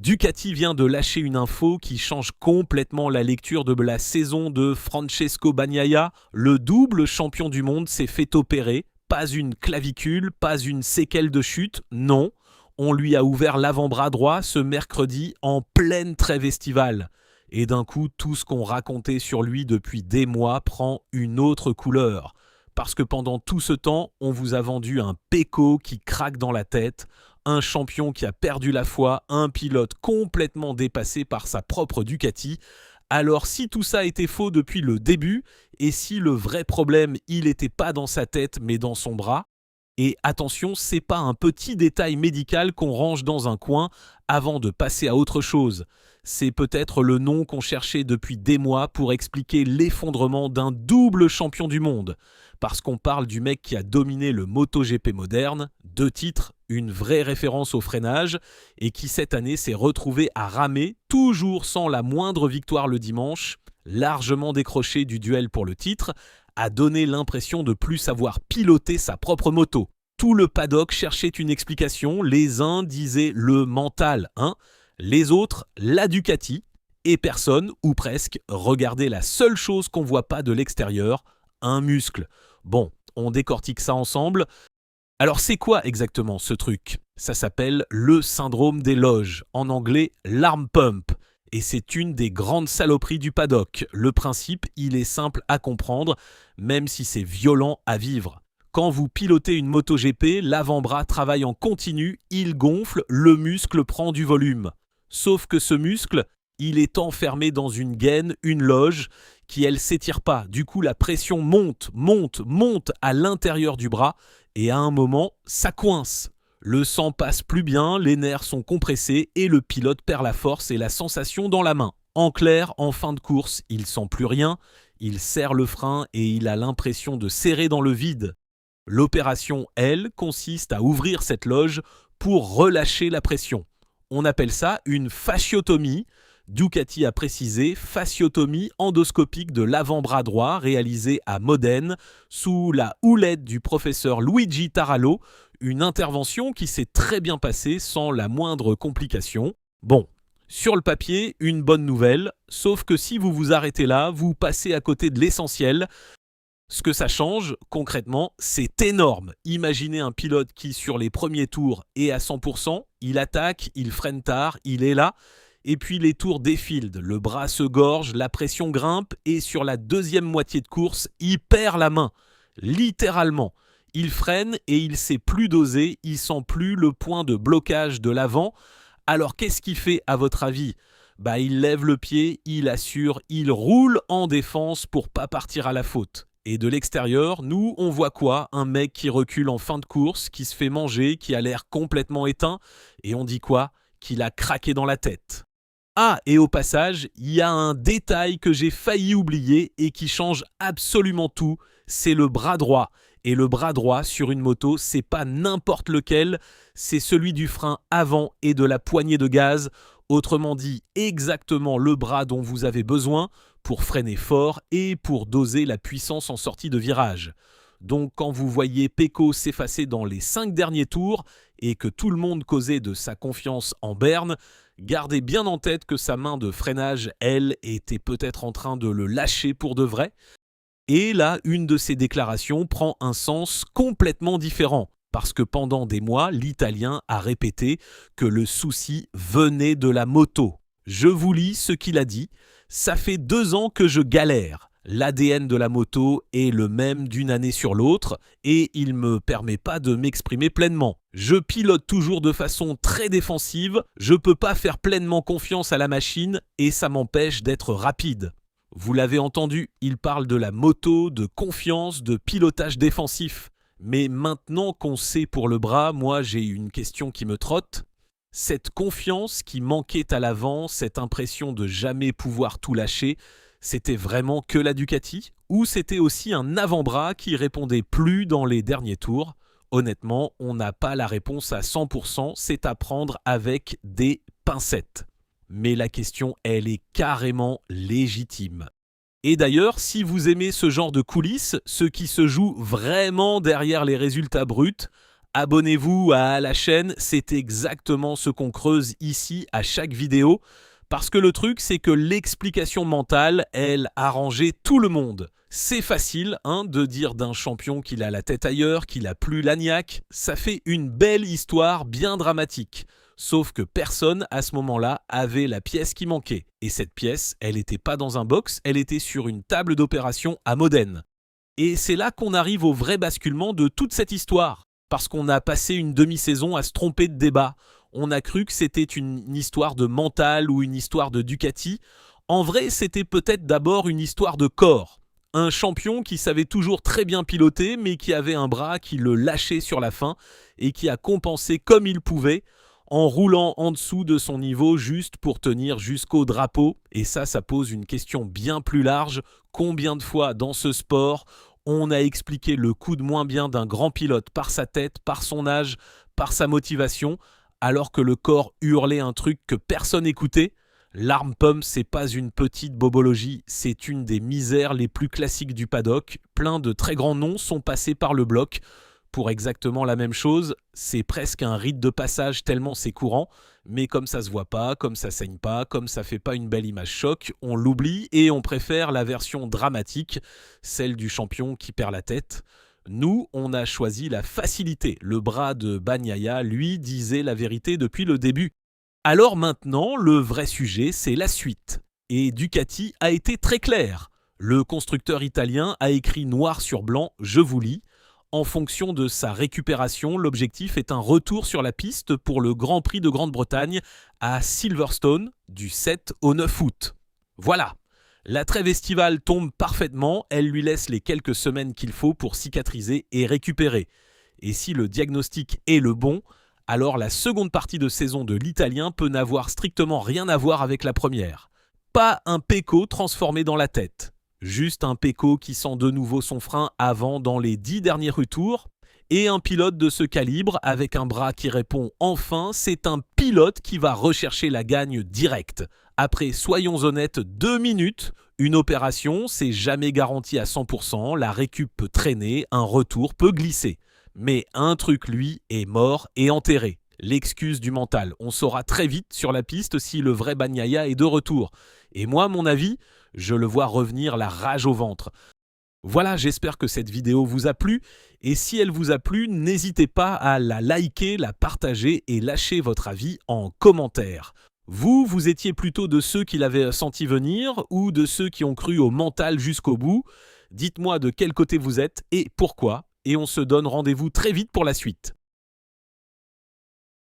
Ducati vient de lâcher une info qui change complètement la lecture de la saison de Francesco Bagnaia. Le double champion du monde s'est fait opérer. Pas une clavicule, pas une séquelle de chute, non. On lui a ouvert l'avant-bras droit ce mercredi en pleine trêve estivale. Et d'un coup, tout ce qu'on racontait sur lui depuis des mois prend une autre couleur. Parce que pendant tout ce temps, on vous a vendu un Pecco qui craque dans la tête, un champion qui a perdu la foi, un pilote complètement dépassé par sa propre Ducati. Alors si tout ça était faux depuis le début, et si le vrai problème, il n'était pas dans sa tête mais dans son bras, et attention, c'est pas un petit détail médical qu'on range dans un coin avant de passer à autre chose. C'est peut-être le nom qu'on cherchait depuis des mois pour expliquer l'effondrement d'un double champion du monde. Parce qu'on parle du mec qui a dominé le MotoGP moderne, 2 titres, une vraie référence au freinage, et qui cette année s'est retrouvé à ramer, toujours sans la moindre victoire le dimanche, largement décroché du duel pour le titre, a donné l'impression de plus savoir piloter sa propre moto. Tout le paddock cherchait une explication, les uns disaient le mental, les autres la Ducati, et personne, ou presque, regardait la seule chose qu'on voit pas de l'extérieur, un muscle. Bon, on décortique ça ensemble. Alors c'est quoi exactement ce truc ? Ça s'appelle le syndrome des loges, en anglais l'arm pump. Et c'est une des grandes saloperies du paddock. Le principe, il est simple à comprendre, même si c'est violent à vivre. Quand vous pilotez une MotoGP, l'avant-bras travaille en continu, il gonfle, le muscle prend du volume. Sauf que ce muscle, il est enfermé dans une gaine, une loge, qui elle s'étire pas. Du coup, la pression monte à l'intérieur du bras, et à un moment, ça coince. Le sang passe plus bien, les nerfs sont compressés et le pilote perd la force et la sensation dans la main. En clair, en fin de course, il sent plus rien, il serre le frein et il a l'impression de serrer dans le vide. L'opération, elle, consiste à ouvrir cette loge pour relâcher la pression. On appelle ça une fasciotomie. Ducati a précisé fasciotomie endoscopique de l'avant-bras droit réalisée à Modène sous la houlette du professeur Luigi Tarallo, une intervention qui s'est très bien passée sans la moindre complication. Bon, sur le papier, une bonne nouvelle, sauf que si vous vous arrêtez là, vous passez à côté de l'essentiel. Ce que ça change, concrètement, c'est énorme. Imaginez un pilote qui, sur les premiers tours, est à 100%, il attaque, il freine tard, il est là, et puis les tours défilent, le bras se gorge, la pression grimpe, et sur la deuxième moitié de course, il perd la main, littéralement. Il freine et il sait plus doser, il sent plus le point de blocage de l'avant. Alors qu'est-ce qu'il fait à votre avis ? Il lève le pied, il assure, il roule en défense pour pas partir à la faute. Et de l'extérieur, nous, on voit quoi ? Un mec qui recule en fin de course, qui se fait manger, qui a l'air complètement éteint. Et on dit quoi ? Qu'il a craqué dans la tête. Ah, et au passage, il y a un détail que j'ai failli oublier et qui change absolument tout, c'est le bras droit. Et le bras droit sur une moto, c'est pas n'importe lequel, c'est celui du frein avant et de la poignée de gaz. Autrement dit, exactement le bras dont vous avez besoin pour freiner fort et pour doser la puissance en sortie de virage. Donc quand vous voyez Pecco s'effacer dans les 5 derniers tours et que tout le monde causait de sa confiance en berne, gardez bien en tête que sa main de freinage, elle, était peut-être en train de le lâcher pour de vrai. Et là, une de ses déclarations prend un sens complètement différent. Parce que pendant des mois, l'Italien a répété que le souci venait de la moto. Je vous lis ce qu'il a dit. « Ça fait 2 ans que je galère. L'ADN de la moto est le même d'une année sur l'autre et il ne me permet pas de m'exprimer pleinement. Je pilote toujours de façon très défensive, je ne peux pas faire pleinement confiance à la machine et ça m'empêche d'être rapide. » Vous l'avez entendu, il parle de la moto, de confiance, de pilotage défensif. Mais maintenant qu'on sait pour le bras, moi j'ai une question qui me trotte. Cette confiance qui manquait à l'avant, cette impression de jamais pouvoir tout lâcher, c'était vraiment que la Ducati ? Ou c'était aussi un avant-bras qui répondait plus dans les derniers tours ? Honnêtement, on n'a pas la réponse à 100%, c'est à prendre avec des pincettes. Mais la question, elle est carrément légitime. Et d'ailleurs, si vous aimez ce genre de coulisses, ce qui se joue vraiment derrière les résultats bruts, Abonnez-vous à la chaîne, c'est exactement ce qu'on creuse ici à chaque vidéo. Parce que le truc, c'est que l'explication mentale, elle, arrangeait tout le monde. C'est facile de dire d'un champion qu'il a la tête ailleurs, qu'il a plus l'agnac. Ça fait une belle histoire bien dramatique. Sauf que personne, à ce moment-là, avait la pièce qui manquait. Et cette pièce, elle n'était pas dans un box, elle était sur une table d'opération à Modène. Et c'est là qu'on arrive au vrai basculement de toute cette histoire. Parce qu'on a passé une demi-saison à se tromper de débat. On a cru que c'était une histoire de mental ou une histoire de Ducati. En vrai, c'était peut-être d'abord une histoire de corps. Un champion qui savait toujours très bien piloter, mais qui avait un bras qui le lâchait sur la fin et qui a compensé comme il pouvait en roulant en dessous de son niveau juste pour tenir jusqu'au drapeau. Et ça pose une question bien plus large. Combien de fois dans ce sport, on a expliqué le coup de moins bien d'un grand pilote par sa tête, par son âge, par sa motivation, alors que le corps hurlait un truc que personne n'écoutait? L'arme pomme, c'est pas une petite bobologie, c'est une des misères les plus classiques du paddock. Plein de très grands noms sont passés par le bloc pour exactement la même chose. C'est presque un rite de passage tellement c'est courant, mais comme ça se voit pas, comme ça saigne pas, comme ça fait pas une belle image choc, on l'oublie et on préfère la version dramatique, celle du champion qui perd la tête. Nous, on a choisi la facilité. Le bras de Bagnaia, lui, disait la vérité depuis le début. Alors maintenant, le vrai sujet, c'est la suite. Et Ducati a été très clair. Le constructeur italien a écrit noir sur blanc, je vous lis. En fonction de sa récupération, l'objectif est un retour sur la piste pour le Grand Prix de Grande-Bretagne à Silverstone du 7 au 9 août. Voilà. La trêve estivale tombe parfaitement, elle lui laisse les quelques semaines qu'il faut pour cicatriser et récupérer. Et si le diagnostic est le bon, alors la seconde partie de saison de l'Italien peut n'avoir strictement rien à voir avec la première. Pas un Pecco transformé dans la tête, juste un Pecco qui sent de nouveau son frein avant dans les 10 derniers retours, et un pilote de ce calibre avec un bras qui répond enfin, c'est un pilote qui va rechercher la gagne directe. Après, soyons honnêtes, 2 minutes, une opération, c'est jamais garanti à 100%, la récup peut traîner, un retour peut glisser. Mais un truc, lui, est mort et enterré. L'excuse du mental. On saura très vite sur la piste si le vrai Bagnaia est de retour. Et moi, à mon avis, je le vois revenir la rage au ventre. Voilà, j'espère que cette vidéo vous a plu. Et si elle vous a plu, n'hésitez pas à la liker, la partager et lâcher votre avis en commentaire. Vous étiez plutôt de ceux qui l'avaient senti venir ou de ceux qui ont cru au mental jusqu'au bout? Dites-moi de quel côté vous êtes et pourquoi. Et on se donne rendez-vous très vite pour la suite.